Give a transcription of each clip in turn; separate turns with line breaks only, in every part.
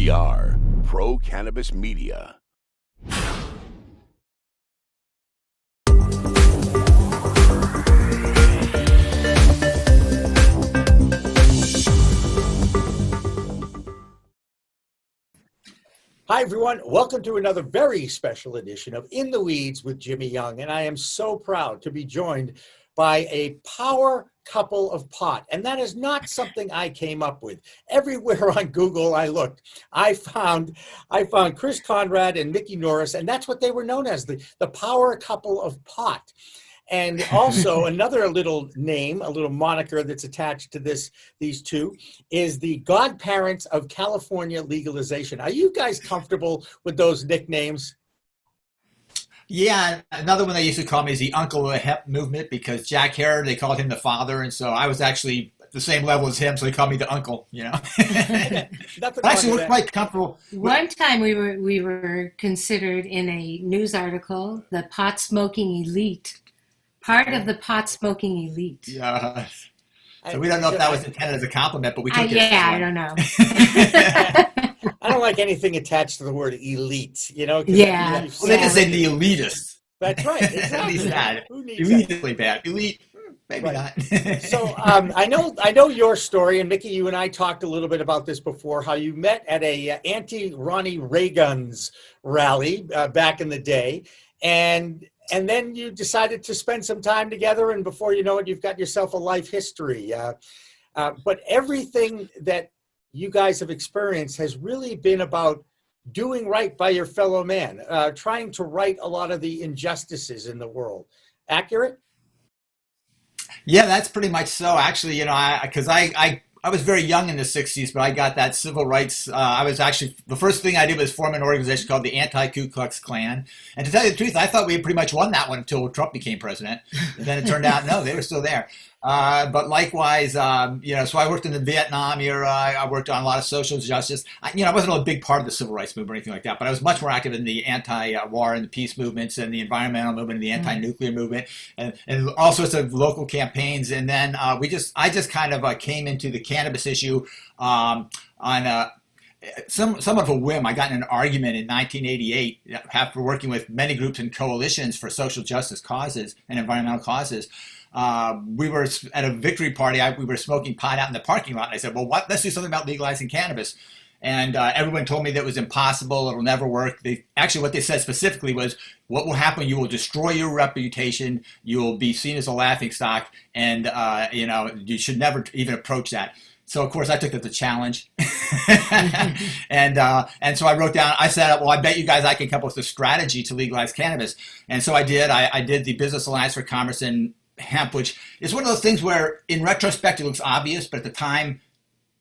We are Pro Cannabis Media.
Hi, everyone. Welcome to another very special edition of In the Weeds with Jimmy Young. And I am so proud to be joined by a power couple of pot. And that is not something I came up with. Everywhere on Google I looked, I found Chris Conrad and Mikki Norris, and that's what they were known as, the power couple of pot. And also another little name, a little moniker that's attached to these two is the Godparents of California legalization. Are you guys comfortable with those nicknames?
Yeah, another one they used to call me is the uncle of the hemp movement because Jack Herod, they called him the father. And so I was actually at the same level as him, so they called me the uncle, you know. I actually looked quite comfortable.
One time we were considered in a news article, the pot smoking elite. Part of the pot smoking elite.
Yeah. So we don't know if that was intended as a compliment, but we took it.
Yeah, I don't know.
I don't like anything attached to the word elite, you know?
Yeah.
Well, they can say the elitist.
That's right. Exactly.
At least that.
Who needs
Elitely bad. Elite, maybe
right.
not.
So I know your story, and Mikki, you and I talked a little bit about this before, how you met at a anti-Ronnie Reagan's rally back in the day, and then you decided to spend some time together, and before you know it, you've got yourself a life history. But everything that you guys have experienced has really been about doing right by your fellow man, trying to right a lot of the injustices in the world. Accurate?
Yeah, that's pretty much so. Actually, you know, because I was very young in the 60s, but I got that civil rights. I was actually, the first thing I did was form an organization called the Anti-Ku Klux Klan. And to tell you the truth, I thought we had pretty much won that one until Trump became president. And then it turned out, no, they were still there. But likewise, you know, so I worked in the Vietnam era. I worked on a lot of social justice. I wasn't a big part of the civil rights movement or anything like that, but I was much more active in the anti-war and the peace movements and the environmental movement and the anti-nuclear movement and all sorts of local campaigns. And then I just kind of came into the cannabis issue on somewhat of a whim. I got in an argument in 1988 after working with many groups and coalitions for social justice causes and environmental causes. We were at a victory party. We were smoking pot out in the parking lot. And I said, well, let's do something about legalizing cannabis. And everyone told me that was impossible. It'll never work. Actually, what they said specifically was, what will happen, you will destroy your reputation. You will be seen as a laughingstock. And, you know, you should never even approach that. So, of course, I took that as a challenge. And so I wrote down, I said, well, I bet you guys I can come up with a strategy to legalize cannabis. And so I did. I did the Business Alliance for Commerce and Hemp, which is one of those things where in retrospect it looks obvious, but at the time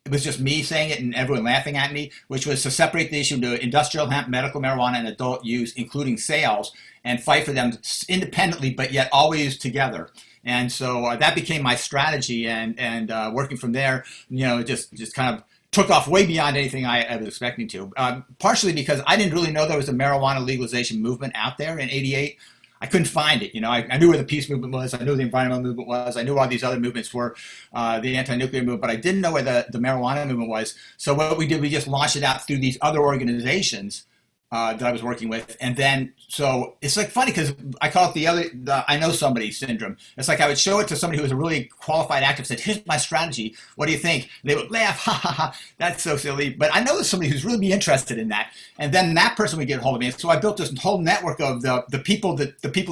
it was just me saying it and everyone laughing at me, which was to separate the issue into industrial hemp, medical marijuana, and adult use, including sales, and fight for them independently, but yet always together. And so that became my strategy, and working from there, you know, just kind of took off way beyond anything I was expecting to. Partially because I didn't really know there was a marijuana legalization movement out there in '88. I couldn't find it. You know, I knew where the peace movement was. I knew the environmental movement was. I knew all these other movements were, the anti-nuclear movement, but I didn't know where the marijuana movement was. So what we did, we just launched it out through these other organizations that I was working with. And then, so it's like funny because I call it the I know somebody syndrome. It's like I would show it to somebody who was a really qualified activist, said, here's my strategy. What do you think? And they would laugh, ha, ha, ha, that's so silly. But I know there's somebody who's really be interested in that. And then that person would get a hold of me. And so I built this whole network of the people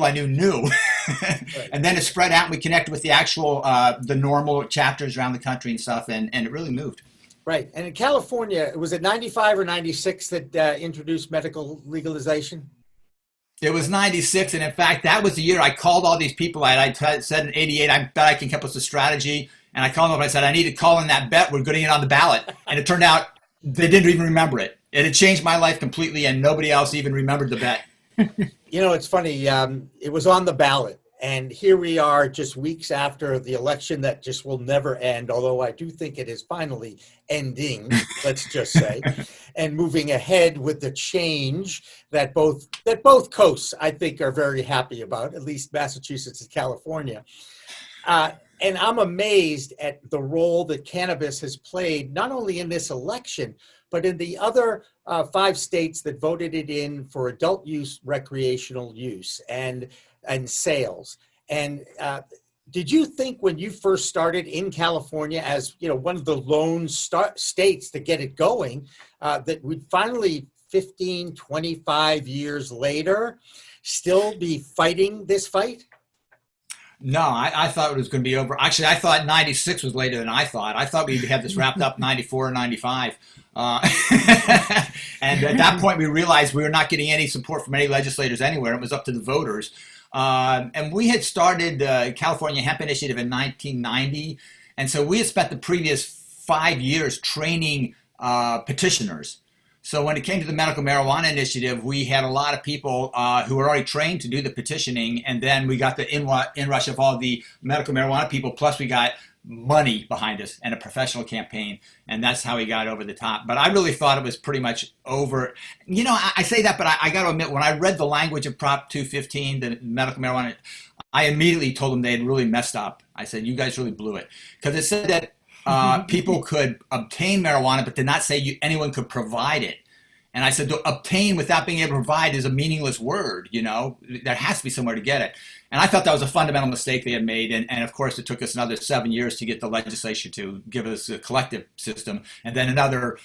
I knew. Right. And then it spread out and we connected with the actual, the normal chapters around the country and stuff. And it really moved.
Right. And in California, was it 95 or 96 that introduced medical legalization?
It was 96. And in fact, that was the year I called all these people. I said in 88, I bet I can come up with a strategy. And I called them up and I said, I need to call in that bet. We're going to get on the ballot. And it turned out they didn't even remember it. It had changed my life completely and nobody else even remembered the bet.
You know, it's funny. It was on the ballot. And here we are just weeks after the election that just will never end, although I do think it is finally ending, let's just say, and moving ahead with the change that both coasts, I think, are very happy about, at least Massachusetts and California. And I'm amazed at the role that cannabis has played, not only in this election, but in the other 5 states that voted it in for adult use, recreational use, and sales. And did you think when you first started in California as, you know, one of the lone states to get it going, that we'd finally 15, 25 years later still be fighting this fight?
No, I thought it was going to be over. Actually, I thought 96 was later than I thought. I thought we'd have this wrapped up 94 or 95. And at that point, we realized we were not getting any support from any legislators anywhere. It was up to the voters. And we had started the California Hemp Initiative in 1990. And so we had spent the previous 5 years training petitioners. So when it came to the medical marijuana initiative, we had a lot of people who were already trained to do the petitioning, and then we got the inrush of all the medical marijuana people, plus we got money behind us and a professional campaign, and that's how we got over the top. But I really thought it was pretty much over. You know, I say that, but I got to admit, when I read the language of Prop 215, the medical marijuana, I immediately told them they had really messed up. I said, you guys really blew it, because it said that people could obtain marijuana, but did not say anyone could provide it. And I said, to obtain without being able to provide is a meaningless word, you know, there has to be somewhere to get it. And I thought that was a fundamental mistake they had made. And of course, it took us another 7 years to get the legislature to give us a collective system, and then another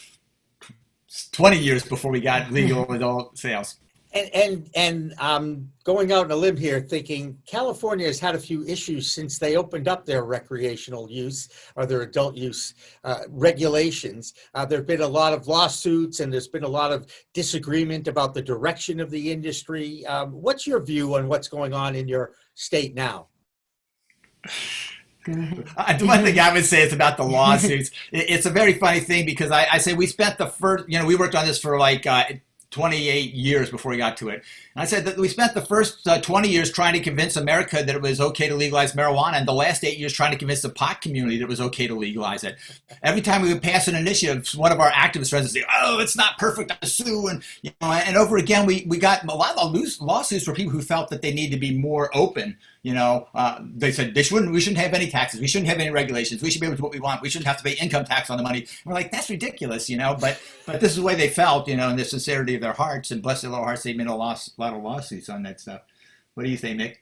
20 years before we got legal adult sales.
And going out on a limb here, thinking California has had a few issues since they opened up their recreational use or their adult use regulations. There have been a lot of lawsuits, and there's been a lot of disagreement about the direction of the industry. What's your view on what's going on in your state now?
The one thing I would say is about the lawsuits. It's a very funny thing, because I say we spent the first, you know, we worked on this for like 28 years before we got to it. And I said that we spent the first 20 years trying to convince America that it was okay to legalize marijuana, and the last 8 years trying to convince the pot community that it was okay to legalize it. Every time we would pass an initiative, one of our activist friends would say, oh, it's not perfect, I sue. And, you know, and over again, we got a lot of lawsuits for people who felt that they need to be more open. You know, they said we shouldn't have any taxes. We shouldn't have any regulations. We should be able to do what we want. We shouldn't have to pay income tax on the money. And we're like, that's ridiculous, you know, but this is the way they felt, you know, and the sincerity of their hearts, and bless their little hearts, they made a lot of lawsuits on that stuff. What do you think, Mick?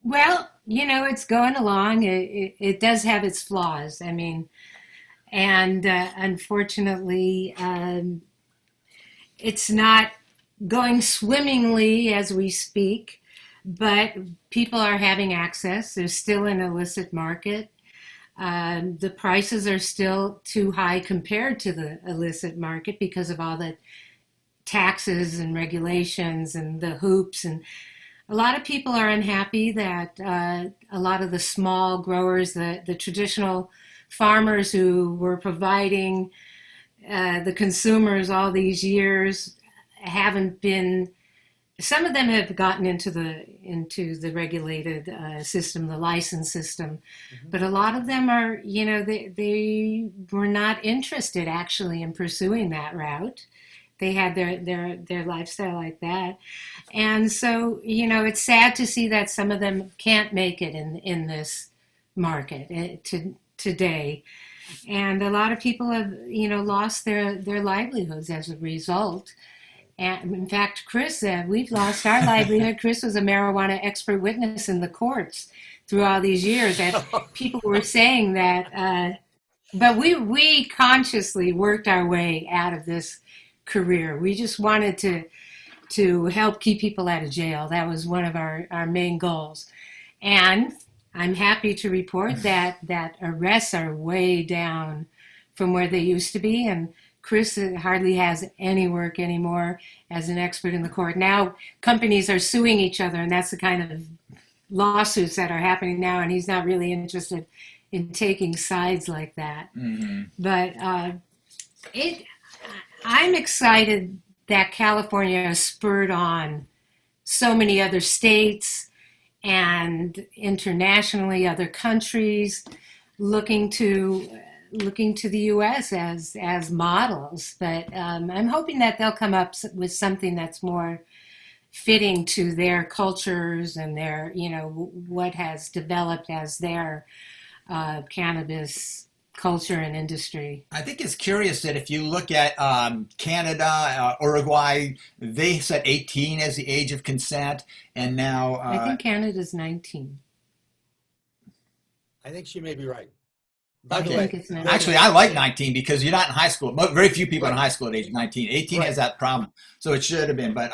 Well, you know, it's going along. It does have its flaws. I mean, and unfortunately, it's not going swimmingly as we speak. But people are having access. There's still an illicit market. The prices are still too high compared to the illicit market because of all the taxes and regulations and the hoops. And a lot of people are unhappy that a lot of the small growers, the traditional farmers who were providing the consumers all these years, haven't been. Some of them have gotten into the regulated system, the license system, but a lot of them are, you know, they were not interested actually in pursuing that route. They had their lifestyle like that, and so, you know, it's sad to see that some of them can't make it in this market today, and a lot of people have, you know, lost their livelihoods as a result. And in fact, Chris, we've lost our livelihood. Chris was a marijuana expert witness in the courts through all these years. And people were saying that, but we consciously worked our way out of this career. We just wanted to help keep people out of jail. That was one of our main goals. And I'm happy to report that arrests are way down from where they used to be. And Chris hardly has any work anymore as an expert in the court. Now companies are suing each other, and that's the kind of lawsuits that are happening now, and he's not really interested in taking sides like that. Mm-hmm. But I'm excited that California has spurred on so many other states and internationally other countries looking to the U.S. as models, but I'm hoping that they'll come up with something that's more fitting to their cultures and their, what has developed as their cannabis culture and industry.
I think it's curious that if you look at Canada, Uruguay, they set 18 as the age of consent, and now
I think Canada's 19.
I think she may be right. By the
I think
way,
it's 19.
actually, I like 19 because you're not in high school. Very few people in high school at age 19. 18 has that problem, so it should have been. But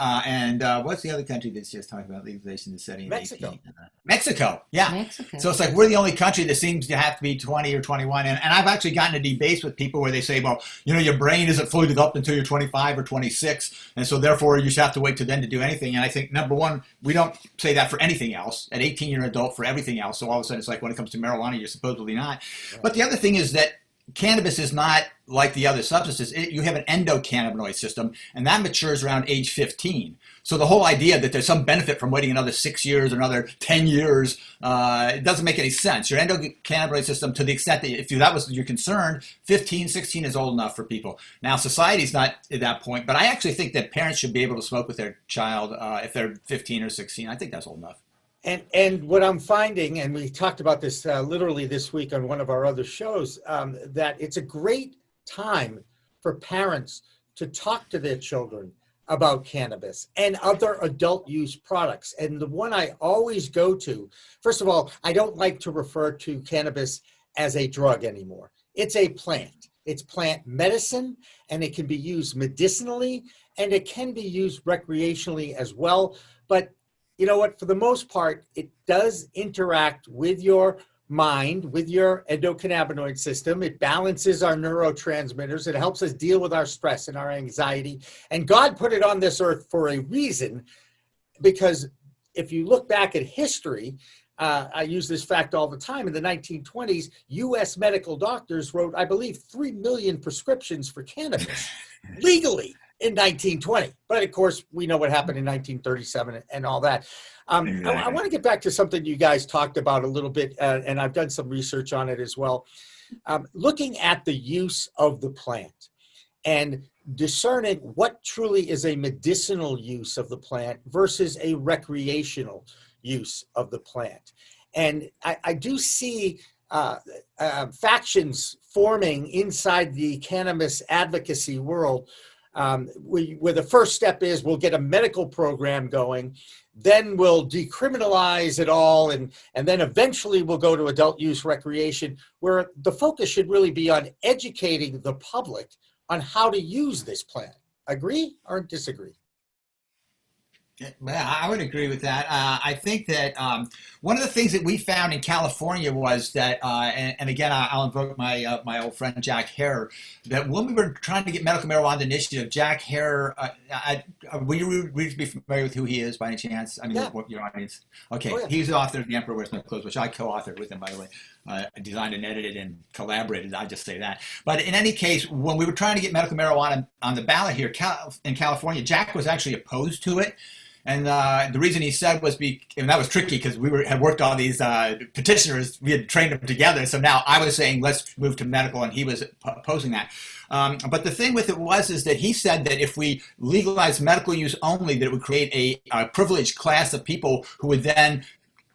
what's the other country that's just talking about legalization and setting at 18? Mexico, yeah.
Mexico.
So it's like we're the only country that seems to have to be 20 or 21. And I've actually gotten into debates with people where they say, well, your brain isn't fully developed until you're 25 or 26, and so therefore you should have to wait till then to do anything. And I think, number one, we don't say that for anything else. At 18, you're an adult for everything else. So all of a sudden, it's like when it comes to marijuana, you're supposedly not. Right. But the other thing is that cannabis is not like the other substances. You have an endocannabinoid system, and that matures around age 15. So the whole idea that there's some benefit from waiting another 6 years or another 10 years, it doesn't make any sense. Your endocannabinoid system, to the extent that if that was your concern, 15, 16 is old enough for people. Now, society's not at that point, but I actually think that parents should be able to smoke with their child if they're 15 or 16. I think that's old enough.
And what I'm finding, and we talked about this literally this week on one of our other shows, that it's a great time for parents to talk to their children about cannabis and other adult use products. And the one I always go to, first of all, I don't like to refer to cannabis as a drug anymore. It's a plant. It's plant medicine, and it can be used medicinally, and it can be used recreationally as well. But you know what? For the most part, it does interact with your mind, with your endocannabinoid system. It balances our neurotransmitters. It helps us deal with our stress and our anxiety. And God put it on this earth for a reason, because if you look back at history, I use this fact all the time. In the 1920s, U.S. medical doctors wrote, I believe, 3 million prescriptions for cannabis legally in 1920. But of course, we know what happened in 1937 and all that. Exactly. I want to get back to something you guys talked about a little bit, and I've done some research on it as well. Looking at the use of the plant and discerning what truly is a medicinal use of the plant versus a recreational use of the plant. And I do see factions forming inside the cannabis advocacy world, where the first step is we'll get a medical program going, then we'll decriminalize it all, and then eventually we'll go to adult use recreation, where the focus should really be on educating the public on how to use this plant. Agree or disagree?
Yeah, I would agree with that. I think that one of the things that we found in California was that, and again, I'll invoke my old friend Jack Hare, that when we were trying to get medical marijuana initiative, Jack Hare, will you be familiar with who he is by any chance? I mean,
yeah.
Your audience. Okay,
oh, yeah.
He's the author of The Emperor Wears No Clothes, which I co-authored with him, by the way. Designed and edited and collaborated, I just say that. But in any case, when we were trying to get medical marijuana on the ballot here in California, Jack was actually opposed to it. And the reason he said was, and that was tricky because had worked on these petitioners, we had trained them together. So now I was saying, let's move to medical, and he was opposing that. But the thing with it is that he said that if we legalize medical use only, that it would create a privileged class of people who would then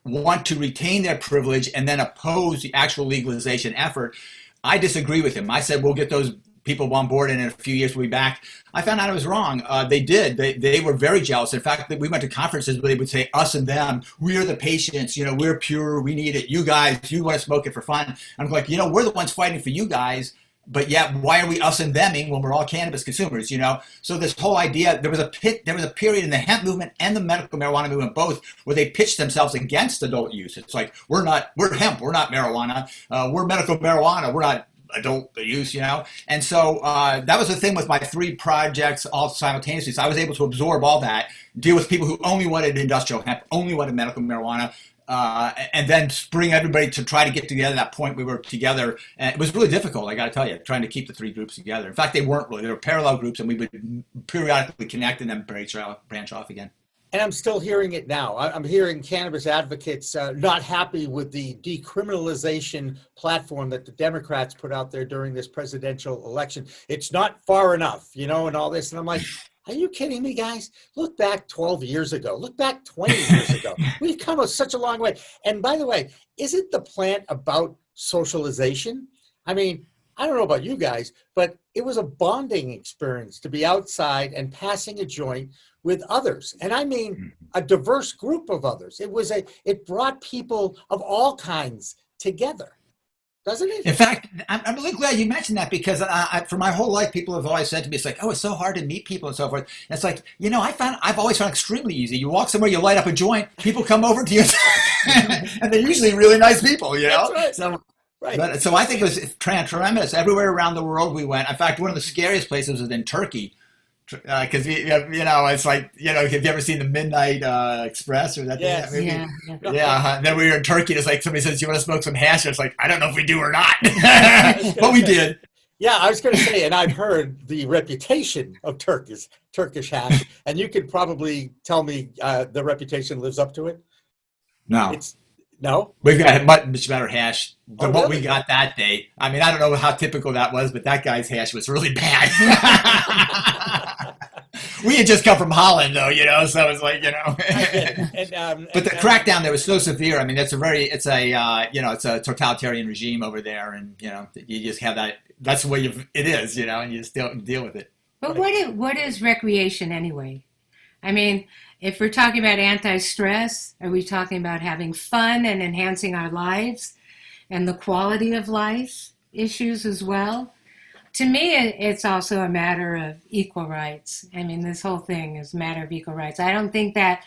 want to retain their privilege and then oppose the actual legalization effort. I disagree with him. I said, we'll get those people on board, and in a few years we'll be back. I found out I was wrong. They did. They were very jealous. In fact, we went to conferences where they would say, us and them, we are the patients, we're pure, we need it. You guys, you want to smoke it for fun. I'm like, we're the ones fighting for you guys, but yet why are we us and theming when we're all cannabis consumers, So this whole idea, there was a period in the hemp movement and the medical marijuana movement both where they pitched themselves against adult use. It's like, we're hemp, we're not marijuana, we're medical marijuana, we're not adult use, And so that was the thing with my 3 projects all simultaneously. So I was able to absorb all that, deal with people who only wanted industrial hemp, only wanted medical marijuana, and then bring everybody to try to get together. At that point, we were together. And it was really difficult, I got to tell you, trying to keep the 3 groups together. In fact, they weren't really. They were parallel groups, and we would periodically connect and then branch off again.
And I'm still hearing it now. I'm hearing cannabis advocates not happy with the decriminalization platform that the Democrats put out there during this presidential election. It's not far enough, and all this. And I'm like, Are you kidding me, guys? Look back 12 years ago. Look back 20 years ago. We've come such a long way. And by the way, isn't the plant about socialization? I mean, I don't know about you guys, but it was a bonding experience to be outside and passing a joint with others. And I mean, a diverse group of others. It brought people of all kinds together. Doesn't it?
In fact, I'm really glad you mentioned that because for my whole life, people have always said to me, it's like, oh, it's so hard to meet people and so forth. And it's like, I've always found it extremely easy. You walk somewhere, you light up a joint, people come over to you, and they're usually really nice people,
That's right.
So,
right.
So I think it was tremendous. Everywhere around the world we went. In fact, one of the scariest places was in Turkey. Because it's like, have you ever seen the Midnight Express or that?
Yes.
Yeah. And then we were in Turkey. And it's like somebody says, "You want to smoke some hash?" And it's like, I don't know if we do or not, but we did.
Yeah, I was going to say, and I've heard the reputation of Turkish hash, and you could probably tell me the reputation lives up to it. No,
we've got much better hash than what
really?
we got that day. I mean, I don't know how typical that was, but that guy's hash was really bad. We had just come from Holland, though, so it was like, But the crackdown there was so severe. I mean, it's a totalitarian regime over there, and you just have that. That's the way it is, and you still deal with it.
But what is recreation anyway? I mean, if we're talking about anti-stress, are we talking about having fun and enhancing our lives and the quality of life issues as well? To me, it's also a matter of equal rights. I mean, this whole thing is a matter of equal rights. I don't think that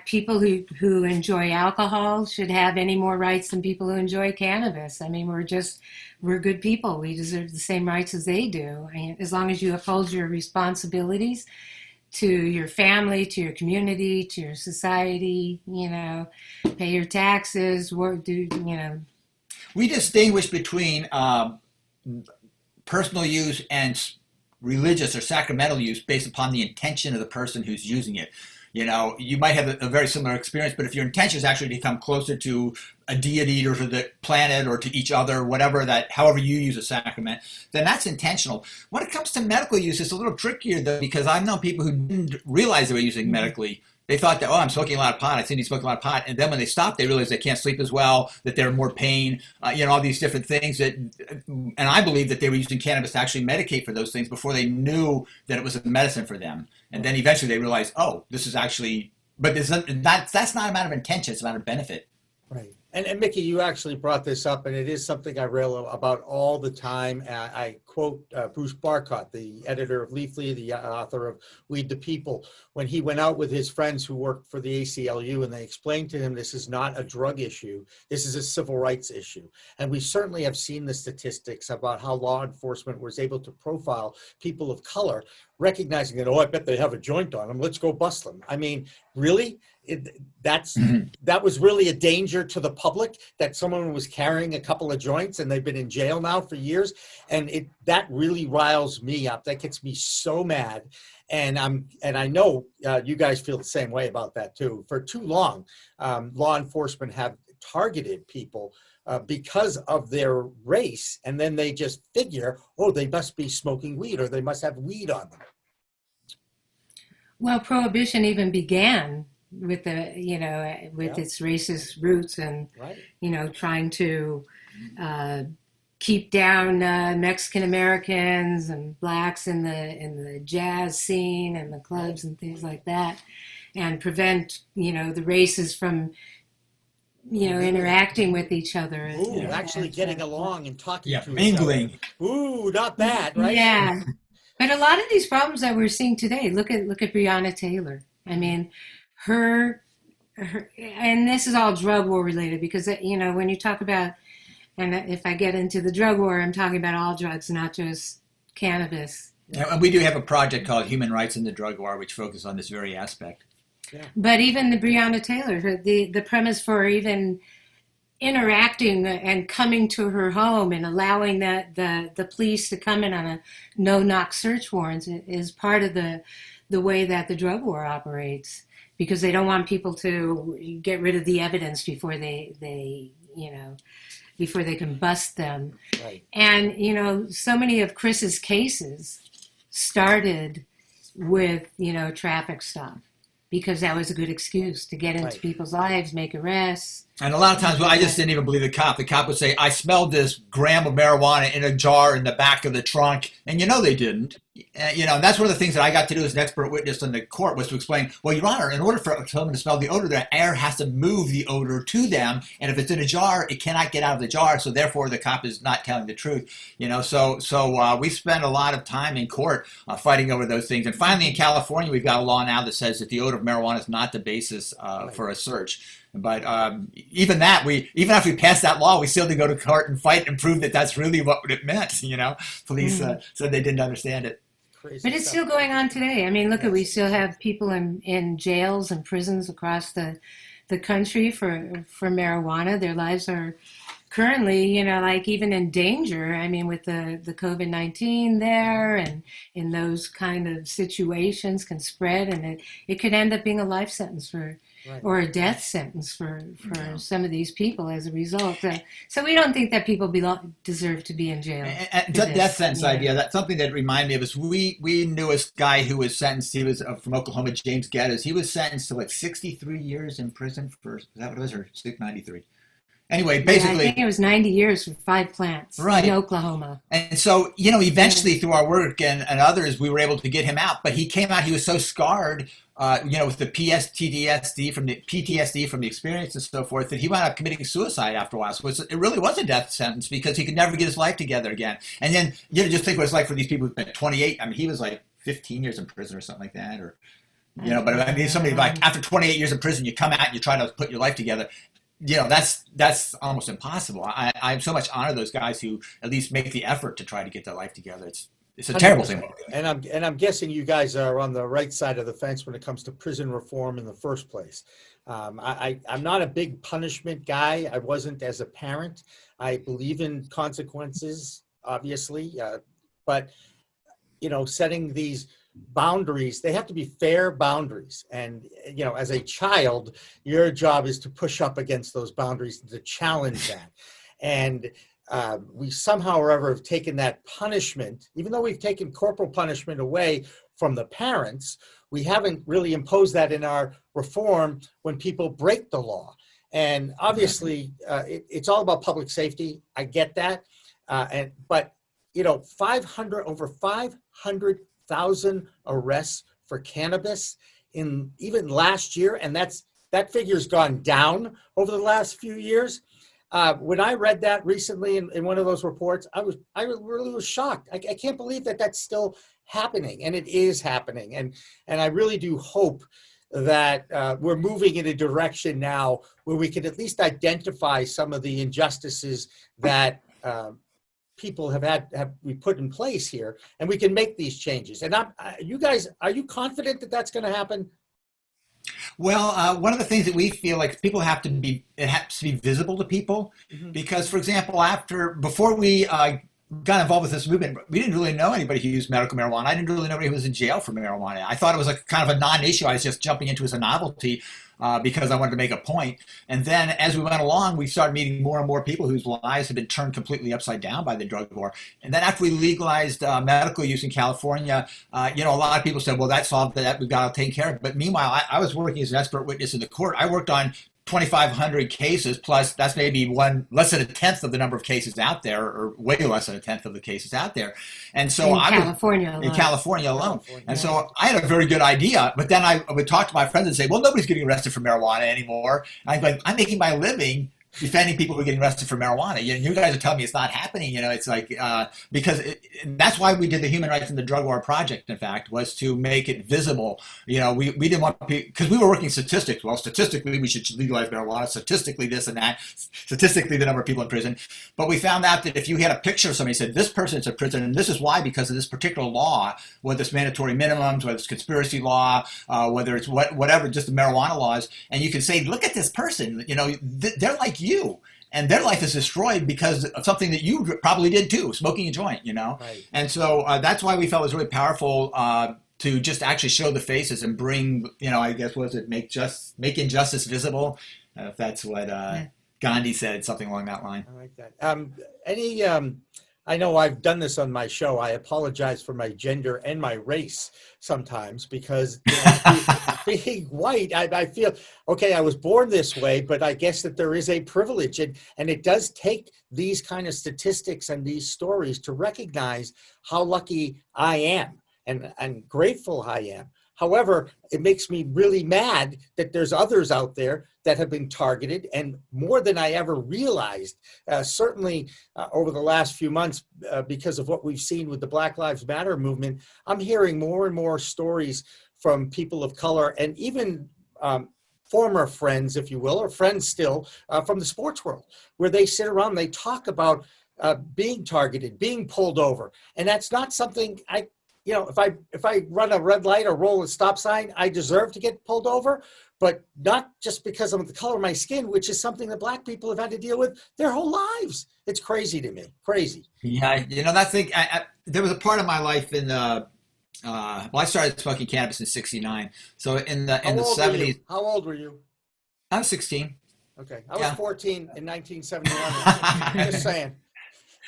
people who enjoy alcohol should have any more rights than people who enjoy cannabis. I mean, we're good people. We deserve the same rights as they do. And as long as you uphold your responsibilities to your family, to your community, to your society, pay your taxes,
We distinguish between personal use and religious or sacramental use based upon the intention of the person who's using it. You might have a very similar experience, but if your intention is actually to come closer to a deity or to the planet or to each other, however you use a sacrament, then that's intentional. When it comes to medical use, it's a little trickier, though, because I've known people who didn't realize they were using medically. They thought that, I'm smoking a lot of pot. I've seen you smoke a lot of pot. And then when they stopped, they realized they can't sleep as well, that they're in more pain, all these different things. And I believe that they were using cannabis to actually medicate for those things before they knew that it was a medicine for them. And then eventually they realized, this is actually, but that's not a matter of intention. It's a matter of benefit.
Right. And Mikki, you actually brought this up, and it is something I rail about all the time. I quote Bruce Barcott, the editor of Leafly, the author of Weed the People, when he went out with his friends who worked for the ACLU, and they explained to him this is not a drug issue, this is a civil rights issue. And we certainly have seen the statistics about how law enforcement was able to profile people of color, recognizing that, I bet they have a joint on them, let's go bust them. I mean, really? That was really a danger to the public, that someone was carrying a couple of joints and they've been in jail now for years. And that really riles me up. That gets me so mad. And I know you guys feel the same way about that too. For too long, law enforcement have targeted people because of their race, and then they just figure, they must be smoking weed, or they must have weed on them.
Well, Prohibition even began with its racist roots and, trying to keep down Mexican Americans and blacks in the jazz scene and the clubs and things like that, and prevent, the races from, interacting with each other.
Actually getting along and talking to
mingling.
each other. Not that, right?
Yeah. But a lot of these problems that we're seeing today, look at Breonna Taylor. I mean, her, and this is all drug war related, because, when you talk about, and if I get into the drug war, I'm talking about all drugs, not just cannabis.
And we do have a project called Human Rights in the Drug War, which focuses on this very aspect.
Yeah.
But even the Breonna Taylor, the premise for even interacting and coming to her home and allowing the police to come in on a no-knock search warrant is part of the way that the drug war operates, because they don't want people to get rid of the evidence before they can bust them.
Right.
And, so many of Chris's cases started with, traffic stop, because that was a good excuse to get into
Right.
people's lives, make arrests.
And a lot of times, well, I just didn't even believe the cop. The cop would say, I smelled this gram of marijuana in a jar in the back of the trunk. And they didn't. And that's one of the things that I got to do as an expert witness in the court, was to explain, well, Your Honor, in order for someone to smell the odor, the air has to move the odor to them. And if it's in a jar, it cannot get out of the jar. So therefore, the cop is not telling the truth. So we spent a lot of time in court fighting over those things. And finally, in California, we've got a law now that says that the odor of marijuana is not the basis for a search. But even after we passed that law, we still had to go to court and fight and prove that that's really what it meant. Police said they didn't understand it.
Crazy
But it's
stuff.
still going on today. I mean, look,
Yes.
we still have people in jails and prisons across the country for marijuana. Their lives are currently, like even in danger. I mean, with the COVID-19 there, and in those kind of situations can spread, and it could end up being a life sentence
Right.
or a death sentence for some of these people as a result. So we don't think that people deserve to be in jail.
And
for
death
this,
sentence idea, that's something that reminded me of is we knew a guy who was sentenced. He was from Oklahoma, James Geddes. He was sentenced to 63 years in prison for, is that what it was, or 93? Anyway, basically,
I think it was 90 years for 5 plants
Right.
in Oklahoma.
And so, eventually through our work and others, we were able to get him out. But he came out, he was so scarred, with the PTSD from the experience and so forth, that he wound up committing suicide after a while. So it really was a death sentence because he could never get his life together again. And then, just think what it's like for these people who've been 28. I mean, he was 15 years in prison or something like that. Or, but I mean, somebody after 28 years in prison, you come out and you try to put your life together. That's almost impossible. I so much honor those guys who at least make the effort to try to get their life together. It's a terrible thing.
And I'm guessing you guys are on the right side of the fence when it comes to prison reform in the first place. I'm not a big punishment guy. I wasn't as a parent. I believe in consequences, obviously, but setting these boundaries, they have to be fair boundaries. And as a child, your job is to push up against those boundaries, to challenge that. And we somehow or other have taken that punishment, even though we've taken corporal punishment away from the parents, we haven't really imposed that in our reform when people break the law. And obviously, it's all about public safety. I get that. But over 500,000 arrests for cannabis in even last year, and that figure's gone down over the last few years. When I read that recently in one of those reports, I really was shocked. I can't believe that that's still happening, and it is happening. And I really do hope that we're moving in a direction now where we can at least identify some of the injustices that people have we put in place here, and we can make these changes. And you guys, are you confident that that's going to happen?
Well, one of the things that we feel like people it has to be visible to people, because, for example, before we got involved with this movement, we didn't really know anybody who used medical marijuana. I didn't really know anybody who was in jail for marijuana. I thought it was kind of a non-issue. I was just jumping into as a novelty because I wanted to make a point. And then as we went along, we started meeting more and more people whose lives had been turned completely upside down by the drug war. And then after we legalized medical use in California, a lot of people said, well, that solved that. We've got to take care of it. But meanwhile, I was working as an expert witness in the court. I worked on 2,500 cases, plus that's maybe less than a tenth of the number of cases out there, or way less than a tenth of the cases out there. And so
in California alone.
And so I had a very good idea, but then I would talk to my friends and say, well, nobody's getting arrested for marijuana anymore. And I'm like, I'm making my living defending people who are getting arrested for marijuana. You guys are telling me it's not happening. It's like, because that's why we did the Human Rights and the Drug War Project, in fact, was to make it visible. We didn't want people, because we were working statistics. Well, statistically, we should legalize marijuana. Statistically, this and that. Statistically, the number of people in prison. But we found out that if you had a picture of somebody who said, this person's in prison, and this is why, because of this particular law, whether it's mandatory minimums, whether it's conspiracy law, whether it's whatever, just the marijuana laws, and you can say, look at this person, they're like you, and their life is destroyed because of something that you probably did too, smoking a joint, Right. And so that's why we felt it was really powerful to just actually show the faces and bring, I guess, make injustice visible, if that's what Gandhi said, something along that line.
I like that. Any I know I've done this on my show. I apologize for my gender and my race sometimes because being white, I feel, okay, I was born this way, but I guess that there is a privilege. And it does take these kind of statistics and these stories to recognize how lucky I am and grateful I am. However, it makes me really mad that there's others out there that have been targeted, and more than I ever realized, certainly over the last few months, because of what we've seen with the Black Lives Matter movement. I'm hearing more and more stories from people of color and even former friends, if you will, or friends still from the sports world, where they sit around, they talk about being targeted, being pulled over. And that's not something if I run a red light or roll a stop sign, I deserve to get pulled over, but not just because of the color of my skin, which is something that Black people have had to deal with their whole lives. It's crazy to me. Crazy.
Yeah, that thing. There was a part of my life in the. I started smoking cannabis in '69. So in the '70s.
How old were you?
I was 16.
Okay, I was 14 in 1971. Just saying.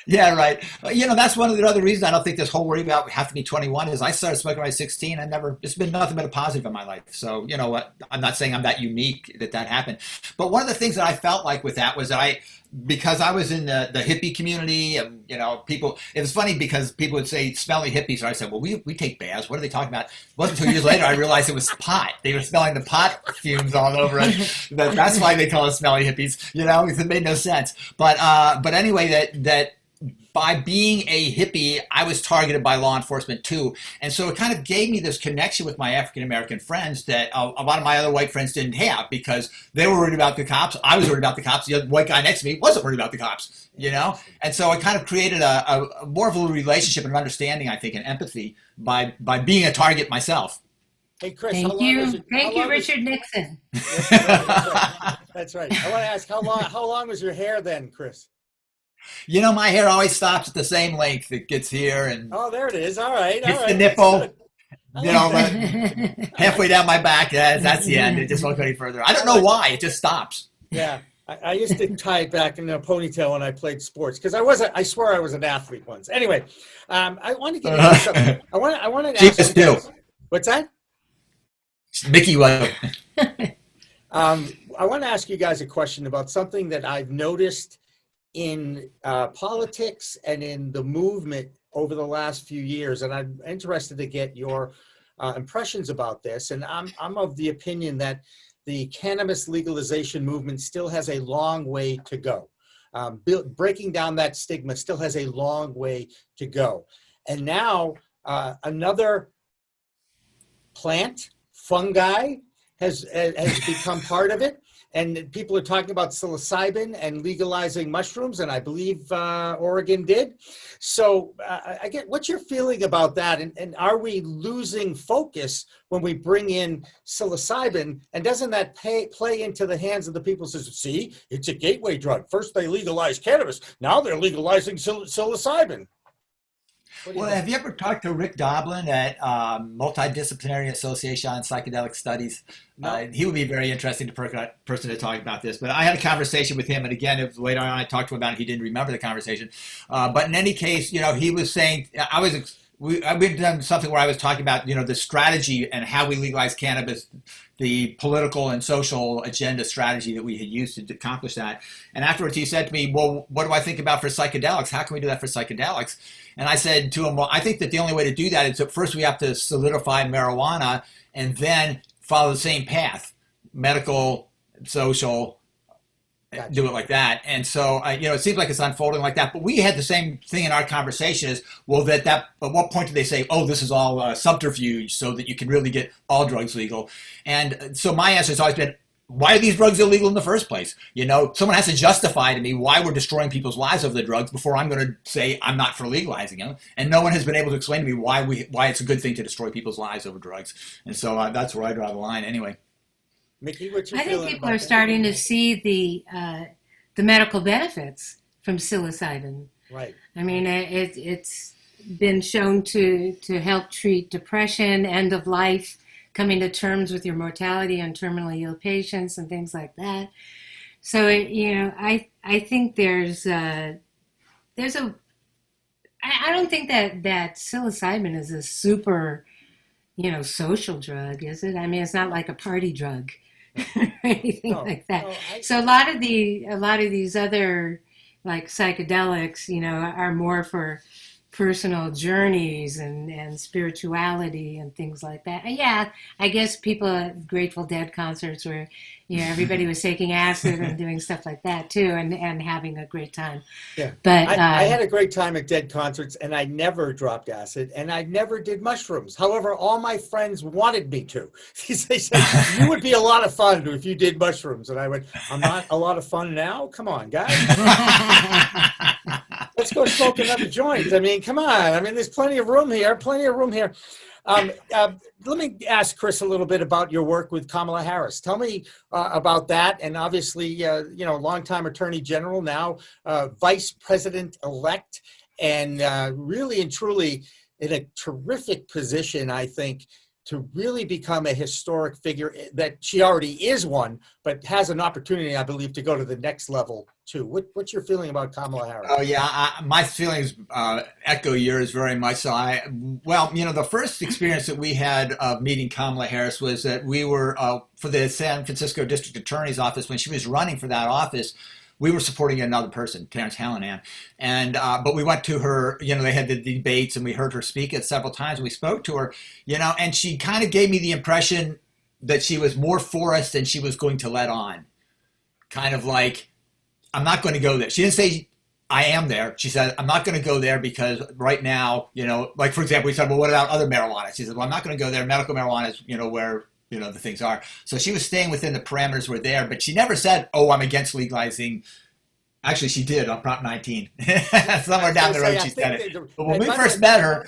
Yeah, right. That's one of the other reasons I don't think this whole worry about we have to be 21 is I started smoking when I was 16. It's been nothing but a positive in my life. So, you know what? I'm not saying I'm that unique that happened. But one of the things that I felt like with that was that because I was in the hippie community, and, it was funny because people would say smelly hippies. And I said, well, we take baths. What are they talking about? It wasn't 2 years later I realized it was pot. They were smelling the pot fumes all over it. That's why they call us smelly hippies, because it made no sense. But anyway, that by being a hippie, I was targeted by law enforcement too. And so it kind of gave me this connection with my African-American friends that a lot of my other white friends didn't have because they were worried about the cops. I was worried about the cops. The other white guy next to me wasn't worried about the cops, And so it kind of created a more of a relationship and understanding, I think, and empathy by being a target myself.
Hey, Chris,
Thank you, Richard Nixon.
That's right. I want to ask, how long was your hair then, Chris?
My hair always stops at the same length. It gets here and
there it is. All right.
Hits the nipple. Halfway down my back. That's the end. It just won't go any further. I don't know why. It just stops.
Yeah. I used to tie it back in a ponytail when I played sports because I swear I was an athlete once. Anyway, I want to get into something. I wanted to ask you guys, what's that?
Mikki was.
I want to ask you guys a question about something that I've noticed in politics and in the movement over the last few years, and I'm interested to get your impressions about this. And I'm of the opinion that the cannabis legalization movement still has a long way to go. Breaking down that stigma still has a long way to go. And now another plant, fungi, has become part of it. And people are talking about psilocybin and legalizing mushrooms, and I believe Oregon did. So I get what's your feeling about that, and are we losing focus when we bring in psilocybin? And doesn't that play into the hands of the people who says, see, it's a gateway drug. First they legalized cannabis, now they're legalizing psilocybin.
Well, have you ever talked to Rick Doblin at Multidisciplinary Association on Psychedelic Studies? No. He would be a very interesting person to talk about this. But I had a conversation with him, and again, it was later on I talked to him about it. He didn't remember the conversation. But in any case, he was saying we've done something where I was talking about the strategy and how we legalize cannabis, the political and social agenda strategy that we had used to accomplish that. And afterwards, he said to me, "Well, what do I think about for psychedelics? How can we do that for psychedelics?" And I said to him, well, I think that the only way to do that is that first we have to solidify marijuana and then follow the same path, medical, social, gotcha. Do it like that. And so, it seems like it's unfolding like that. But we had the same thing in our conversation is, well, at what point did they say, oh, this is all subterfuge so that you can really get all drugs legal? And so my answer has always been, why are these drugs illegal in the first place? Someone has to justify to me why we're destroying people's lives over the drugs before I'm going to say I'm not for legalizing them. And no one has been able to explain to me why it's a good thing to destroy people's lives over drugs. And so that's where I draw the line anyway.
Mikki, what you
I think people are starting to see the medical benefits from psilocybin.
Right.
I mean, it's been shown to help treat depression, end of life, coming to terms with your mortality on terminally ill patients and things like that. So, I think there's a I don't think that psilocybin is a super, social drug, is it? I mean, it's not like a party drug or anything like that.
No,
So a lot of these other like psychedelics, are more for personal journeys and spirituality and things like that. And yeah, I guess people at Grateful Dead concerts where everybody was taking acid and doing stuff like that too, and having a great time.
Yeah,
but
I had a great time at Dead concerts, and I never dropped acid, and I never did mushrooms. However, all my friends wanted me to. They said, you would be a lot of fun if you did mushrooms. And I went, I'm not a lot of fun now? Come on, guys. Let's go smoke another joint. I mean, come on. I mean, there's plenty of room here. Let me ask Chris a little bit about your work with Kamala Harris. Tell me about that. And obviously, longtime Attorney General, now Vice President Elect, and really and truly in a terrific position, I think, to really become a historic figure. That she already is one, but has an opportunity, I believe, to go to the next level too. What's your feeling about Kamala Harris?
Oh yeah, my feelings echo yours very much. So the first experience that we had of meeting Kamala Harris was that we were for the San Francisco District Attorney's Office when she was running for that office. We were supporting another person, Terrence Hallinan, and but we went to her. They had the debates, and we heard her speak it several times. And we spoke to her, and she kind of gave me the impression that she was more for us than she was going to let on. Kind of like, I'm not going to go there. She didn't say I am there. She said, I'm not going to go there because right now, like for example, we said, well, what about other marijuana? She said, well, I'm not going to go there. Medical marijuana is, where the things are. So she was staying within the parameters were there, but she never said, oh, I'm against legalizing. Actually, she did on Prop 19. Somewhere down the road, she said it. But when we first met her,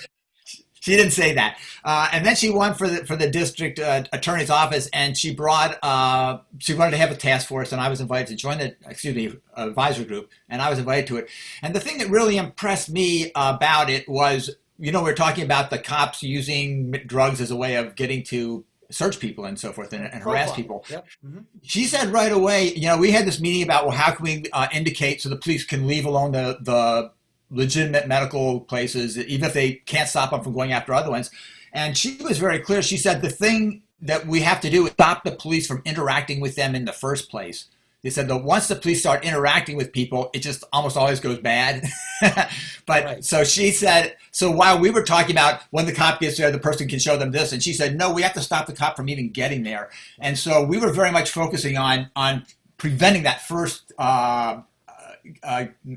she didn't say that. And then she won for the district attorney's office, and she wanted to have a task force, and I was invited to join the advisory group, and I was invited to it. And the thing that really impressed me about it was, we're talking about the cops using drugs as a way of getting to search people and so forth and harass people.
Yep. Mm-hmm.
She said right away, we had this meeting about, well, how can we indicate so the police can leave alone the legitimate medical places, even if they can't stop them from going after other ones. And she was very clear. She said the thing that we have to do is stop the police from interacting with them in the first place. They said that once the police start interacting with people, it just almost always goes bad. But right. So she said, so while we were talking about when the cop gets there, the person can show them this. And she said, no, we have to stop the cop from even getting there. And so we were very much focusing on preventing that first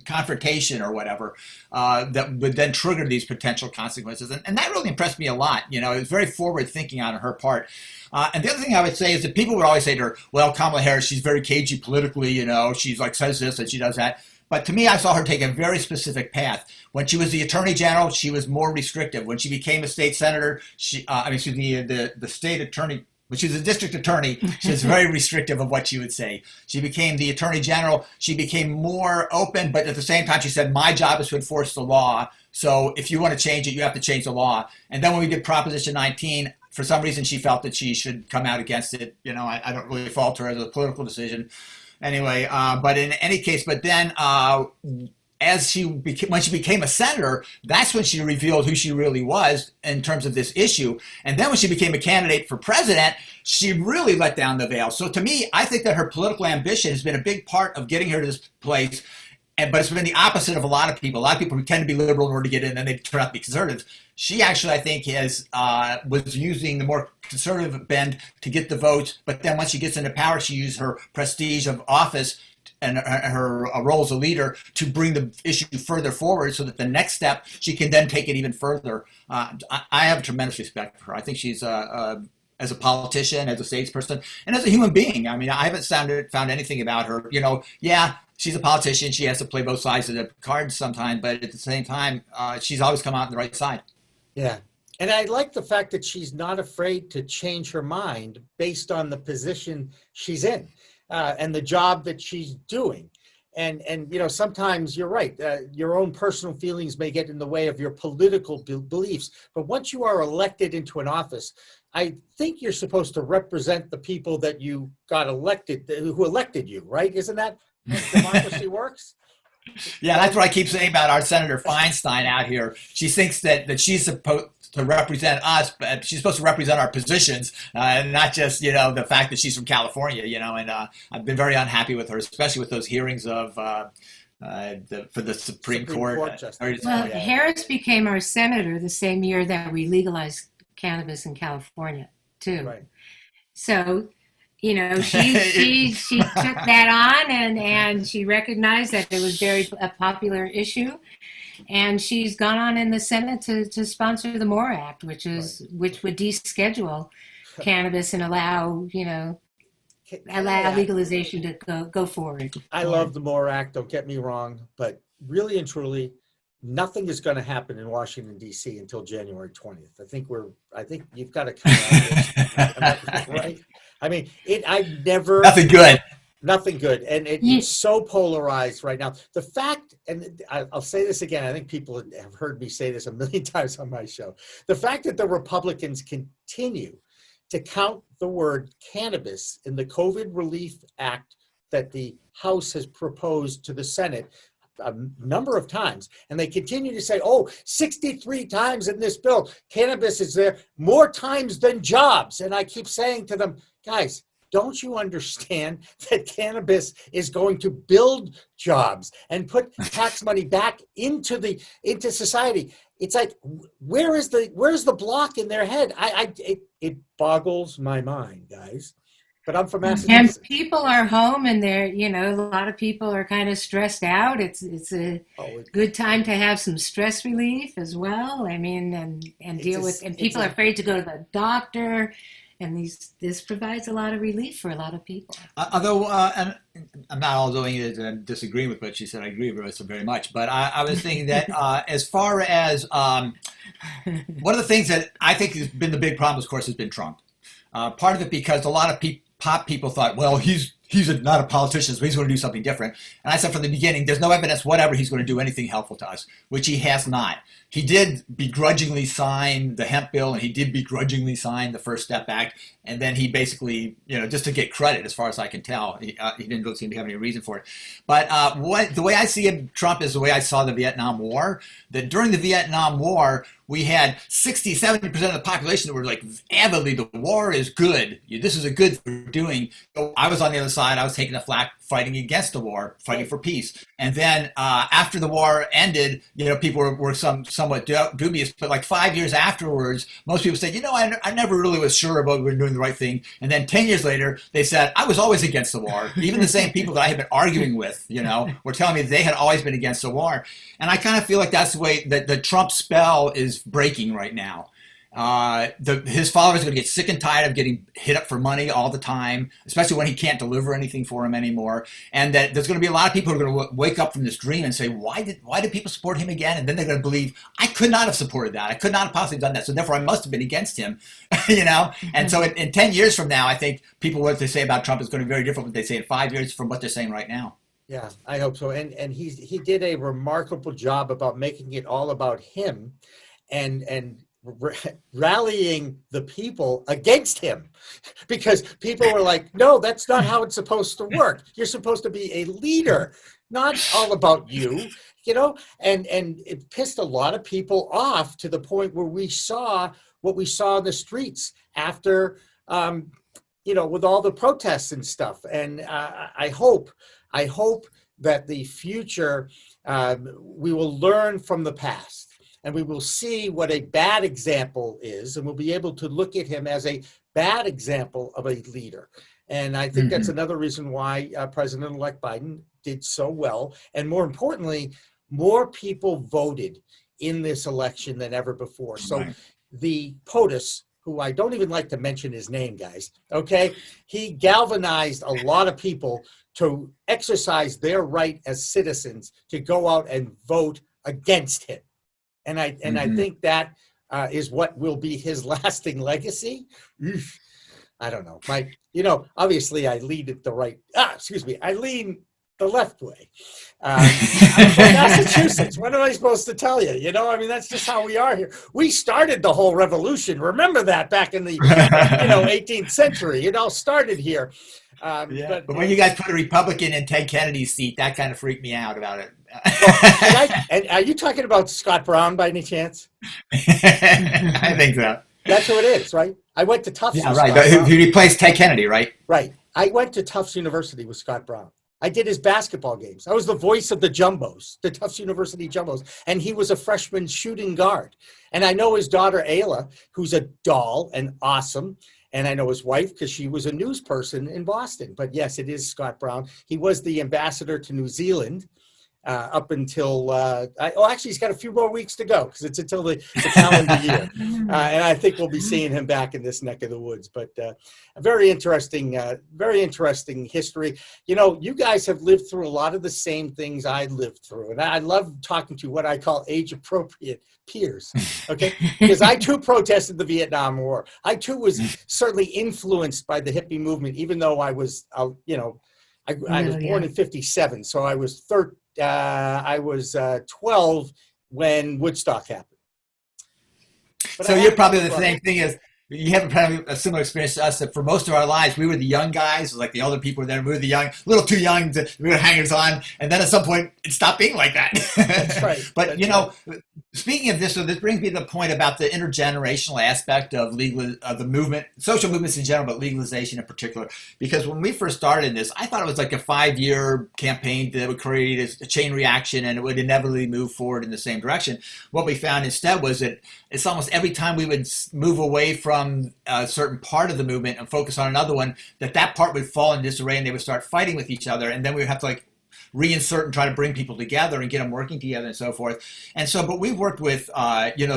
confrontation or whatever that would then trigger these potential consequences. And that really impressed me a lot. It was very forward thinking on her part. And the other thing I would say is that people would always say to her, well, Kamala Harris, she's very cagey politically, she's like says this and she does that. But to me, I saw her take a very specific path. When she was the attorney general, she was more restrictive. When she became a state senator, the state attorney, when she was a district attorney, she was very restrictive of what she would say. She became the attorney general. She became more open, but at the same time, she said, my job is to enforce the law. So if you want to change it, you have to change the law. And then when we did Proposition 19, for some reason, she felt that she should come out against it. I don't really fault her as a political decision. Anyway, but in any case, but then when she became a senator, that's when she revealed who she really was in terms of this issue. And then when she became a candidate for president, she really let down the veil. So to me, I think that her political ambition has been a big part of getting her to this place. But it's been the opposite of a lot of people. A lot of people who tend to be liberal in order to get in, and then they turn out to be conservative. She actually, I think, was using the more conservative bend to get the votes. But then once she gets into power, she used her prestige of office and her role as a leader to bring the issue further forward so that the next step, she can then take it even further. I have tremendous respect for her. I think she's as a politician, as a statesperson, and as a human being. I mean, I haven't found anything about her. Yeah, she's a politician. She has to play both sides of the cards sometimes, but at the same time, she's always come out on the right side.
Yeah. And I like the fact that she's not afraid to change her mind based on the position she's in and the job that she's doing. And sometimes you're right. Your own personal feelings may get in the way of your political beliefs. But once you are elected into an office, I think you're supposed to represent the people that you got elected, who elected you, right? Isn't that how democracy works?
Yeah, that's what I keep saying about our Senator Feinstein out here. She thinks that she's supposed to represent us, but she's supposed to represent our positions, and not just, the fact that she's from California, and I've been very unhappy with her, especially with those hearings of for the Supreme Court.
Well, Harris became our senator the same year that we legalized cannabis in California, too.
Right.
So, she took that on and she recognized that it was a popular issue, and she's gone on in the Senate to sponsor the MORE Act, which would deschedule cannabis and allow legalization to go forward.
I love the MORE Act, don't get me wrong, but really and truly, nothing is going to happen in Washington, D.C. until January 20th. I think you've got to come out right? I mean, I've never... Nothing good. And it's so polarized right now. The fact, and I'll say this again, I think people have heard me say this a million times on my show. The fact that the Republicans continue to count the word cannabis in the COVID Relief Act that the House has proposed to the Senate a number of times, and they continue to say, 63 times in this bill, cannabis is there more times than jobs. And I keep saying to them, guys, don't you understand that cannabis is going to build jobs and put tax money back into society? It's like, where's the block in their head? It boggles my mind, guys. But I'm from Massachusetts. And
people are home, and they're, a lot of people are kind of stressed out. It's a good time to have some stress relief as well. I mean, and deal with, and people are afraid to go to the doctor. And this provides a lot of relief for a lot of people.
Although, and I'm not all doing it and disagreeing with what she said, I agree with her so very much. But I was thinking that as far as one of the things that I think has been the big problem, of course, has been Trump. Part of it because a lot of pop people thought, well, he's not a politician, so he's going to do something different. And I said from the beginning, there's no evidence whatever he's going to do anything helpful to us, which he has not. He did begrudgingly sign the hemp bill, and he did begrudgingly sign the First Step Act. And then he basically, just to get credit, as far as I can tell, he didn't really seem to have any reason for it. But the way I see him, Trump, is the way I saw the Vietnam War. That during the Vietnam War, we had 60, 70% of the population that were like, avidly, the war is good. This is a good for doing. So I was on the other side. I was taking the flak, fighting against the war, fighting for peace. And then after the war ended, people were somewhat dubious. But like 5 years afterwards, most people said, I never really was sure about we were doing the right thing. And then 10 years later, they said, I was always against the war. Even the same people that I had been arguing with, were telling me they had always been against the war. And I kind of feel like that's the way that the Trump spell is breaking right now. His followers are going to get sick and tired of getting hit up for money all the time, especially when he can't deliver anything for him anymore. And that there's going to be a lot of people who are going to wake up from this dream and say, why did people support him again? And then they're going to believe, I could not have supported that. I could not have possibly done that. So therefore I must have been against him, And so in 10 years from now, I think what they say about Trump is going to be very different from what they say in 5 years from what they're saying right now.
Yeah, I hope so. And he did a remarkable job about making it all about him and rallying the people against him, because people were like, no, that's not how it's supposed to work. You're supposed to be a leader, not all about you, and it pissed a lot of people off to the point where we saw what we saw in the streets after, with all the protests and stuff. And I hope that the future, we will learn from the past. And we will see what a bad example is, and we'll be able to look at him as a bad example of a leader. And I think that's another reason why President-elect Biden did so well. And more importantly, more people voted in this election than ever before. So the POTUS, who I don't even like to mention his name, guys, okay? He galvanized a lot of people to exercise their right as citizens to go out and vote against him. And I think that is what will be his lasting legacy. I don't know. Obviously I lean it the right. I lean the left way. I'm from Massachusetts. What am I supposed to tell you? That's just how we are here. We started the whole revolution. Remember that back in the 18th century. It all started here.
But when you guys put a Republican in Ted Kennedy's seat, that kind of freaked me out about it.
And are you talking about Scott Brown by any chance?
I think so.
That's who it is, right? I went to Tufts.
Yeah, right. Who replaced Ted Kennedy, right?
Right. I went to Tufts University with Scott Brown. I did his basketball games. I was the voice of the Jumbos, the Tufts University Jumbos, and he was a freshman shooting guard. And I know his daughter, Ayla, who's a doll and awesome. And I know his wife because she was a news person in Boston. But yes, it is Scott Brown. He was the ambassador to New Zealand up until, actually, he's got a few more weeks to go because it's until the calendar year. And I think we'll be seeing him back in this neck of the woods. But a very interesting history. You know, you guys have lived through a lot of the same things I lived through. And I love talking to what I call age-appropriate peers, okay? Because I, too, protested the Vietnam War. I, too, was certainly influenced by the hippie movement, even though I was, I was born in 57, so I was 12 when Woodstock happened. But
so you're probably the same thing as, you have probably a similar experience to us, that for most of our lives, we were the young guys, like the older people were there, we were the young, a little too young, we were hangers on, and then at some point, it stopped being like that.
That's right.
But, speaking of this, so this brings me to the point about the intergenerational aspect of the movement, social movements in general, but legalization in particular. Because when we first started this, I thought it was like a 5-year campaign that would create a chain reaction and it would inevitably move forward in the same direction. What we found instead was that it's almost every time we would move away from a certain part of the movement and focus on another one, that part would fall in disarray and they would start fighting with each other, and then we would have to reinsert and try to bring people together and get them working together and so forth. And so, but we've worked with,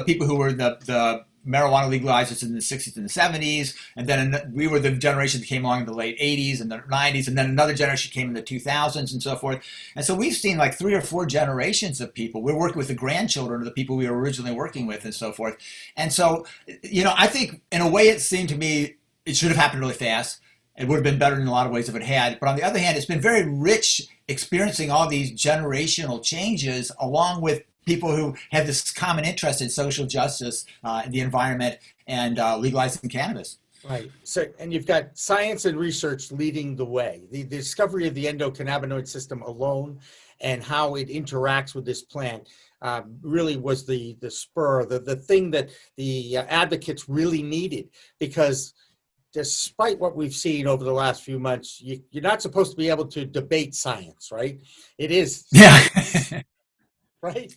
people who were the marijuana legalizers in the 60s and the 70s, and then we were the generation that came along in the late 80s and the 90s, and then another generation came in the 2000s and so forth. And so we've seen like 3 or 4 generations of people. We're working with the grandchildren of the people we were originally working with and so forth. And so, I think in a way it seemed to me it should have happened really fast. It would have been better in a lot of ways if it had. But on the other hand, it's been very rich experiencing all these generational changes along with people who have this common interest in social justice, the environment, and legalizing cannabis.
Right. So, and you've got science and research leading the way. The discovery of the endocannabinoid system alone and how it interacts with this plant really was the spur, the thing that the advocates really needed, because despite what we've seen over the last few months, you're not supposed to be able to debate science, right? It is science, right?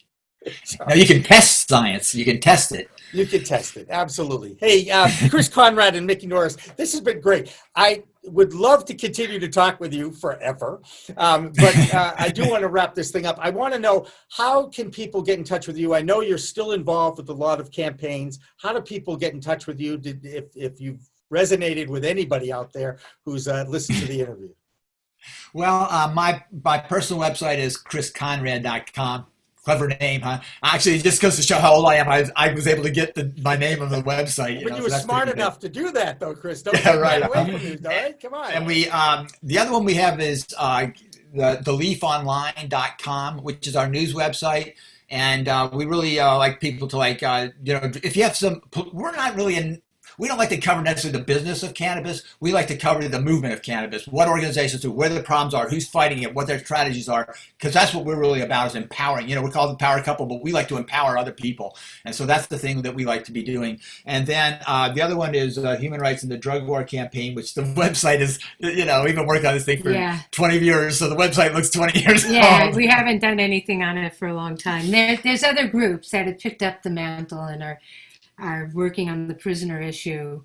So,
now you can test science. You can test it.
You can test it. Absolutely. Hey, Chris Conrad and Mikki Norris, this has been great. I would love to continue to talk with you forever, but I do want to wrap this thing up. I want to know, how can people get in touch with you? I know you're still involved with a lot of campaigns. How do people get in touch with you if you've resonated with anybody out there who's listened to the interview?
Well, my personal website is chrisconrad.com. Clever name, huh? Actually, it just goes to show how old I am. I was able to get my name on the website.
But you were smart enough to do that, though, Chris. Don't take
right.
that away from you, all right? Come on.
And we, the other one we have is theleafonline.com, which is our news website. And we really like people to if you have we're not really we don't like to cover necessarily the business of cannabis. We like to cover the movement of cannabis, what organizations do, where the problems are, who's fighting it, what their strategies are, because that's what we're really about, is empowering. We're called the Power Couple, but we like to empower other people. And so that's the thing that we like to be doing. And then the other one is Human Rights in the Drug War Campaign, which the website is, we've been working on this thing for 20 years, so the website looks 20 years old.
Yeah, we haven't done anything on it for a long time. There's other groups that have picked up the mantle and are working on the prisoner issue,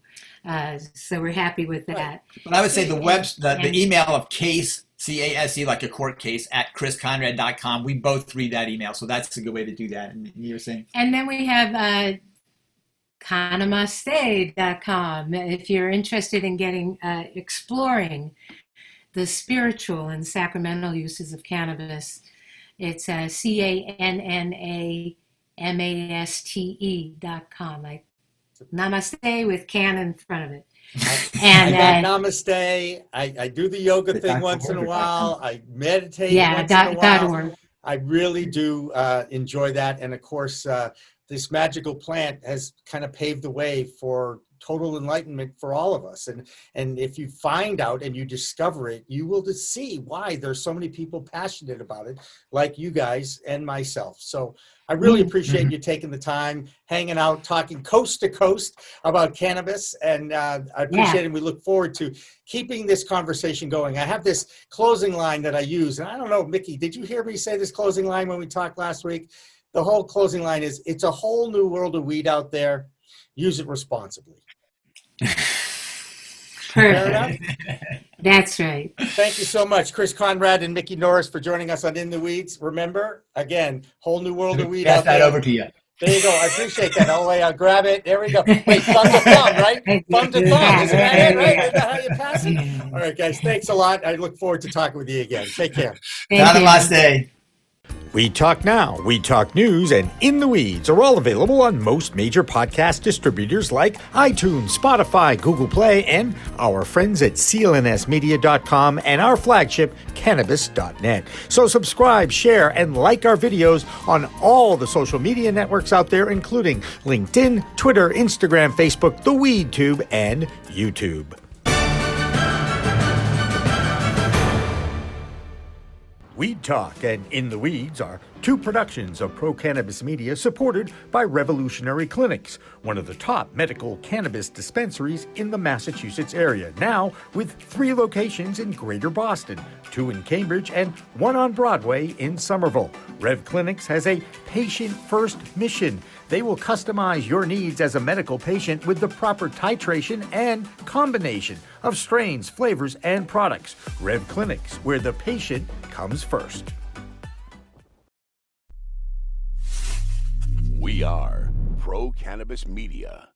so we're happy with that.
But I would say the email of case, C-A-S-E, like a court case, at chrisconrad.com. We both read that email, so that's a good way to do that. And you were saying? And
then we have Namaste.com. If you're interested in exploring the spiritual and sacramental uses of cannabis, it's CANNAMASTE.com, like namaste with can in front of it.
And I got namaste. I do the yoga thing once in a while. I meditate once in a while.
.org.
I really do enjoy that. And of course, the this magical plant has kind of paved the way for total enlightenment for all of us. And if you find out and you discover it, you will just see why there's so many people passionate about it, like you guys and myself. So I really appreciate you taking the time, hanging out, talking coast to coast about cannabis. And I appreciate it. And we look forward to keeping this conversation going. I have this closing line that I use. And I don't know, Mikki, did you hear me say this closing line when we talked last week? The whole closing line is, it's a whole new world of weed out there. Use it responsibly. Fair enough?
That's right.
Thank you so much, Chris Conrad and Mikki Norris, for joining us on In the Weeds. Remember, again, whole new world of weed out there.
Pass that over to you.
There you go. I appreciate that. Oh, wait, I'll grab it. There we go. Wait, thumb to thumb, right? Thumb to thumb. Isn't that it, right? Isn't that how you pass it? All right, guys. Thanks a lot. I look forward to talking with you again. Take care.
Namaste.
We Talk Now, We Talk News, and In the Weeds are all available on most major podcast distributors like iTunes, Spotify, Google Play, and our friends at clnsmedia.com and our flagship, cannabis.net. So subscribe, share, and like our videos on all the social media networks out there, including LinkedIn, Twitter, Instagram, Facebook, the WeedTube, and YouTube. Weed Talk and In the Weeds are two productions of Pro Cannabis Media supported by Revolutionary Clinics, one of the top medical cannabis dispensaries in the Massachusetts area, now with 3 locations in Greater Boston, 2 in Cambridge and 1 on Broadway in Somerville. Rev Clinics has a patient-first mission. They will customize your needs as a medical patient with the proper titration and combination of strains, flavors, and products. Rev Clinics, where the patient comes first.
We are Pro Cannabis Media.